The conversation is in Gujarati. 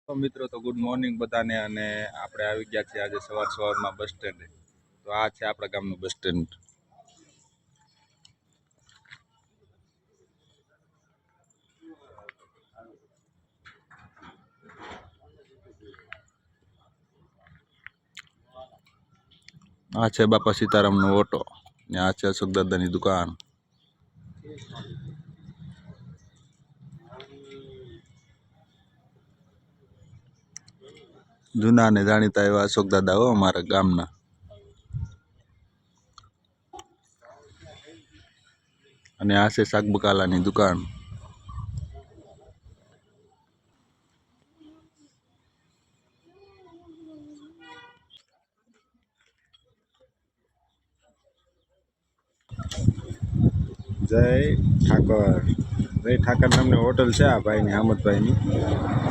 તો મિત્રો તો ગુડ મોર્નિંગ બધાને અને આપણે આવી ગયા છીએ આજે સવારમાં બસ સ્ટેન્ડે. તો આ છે આપણા ગામનું બસ સ્ટેન્ડ. આ છે બાપા સીતારામનો ઓટો ને આ છે અશોક દાદાની દુકાન. જૂના ને જાણીતા એવા અશોક દાદા હો અમારા ગામના. અને આ છે શાક બકાલાની દુકાન. જય ઠાકર નામની હોટલ છે આ ભાઈની, અહમદભાઈની.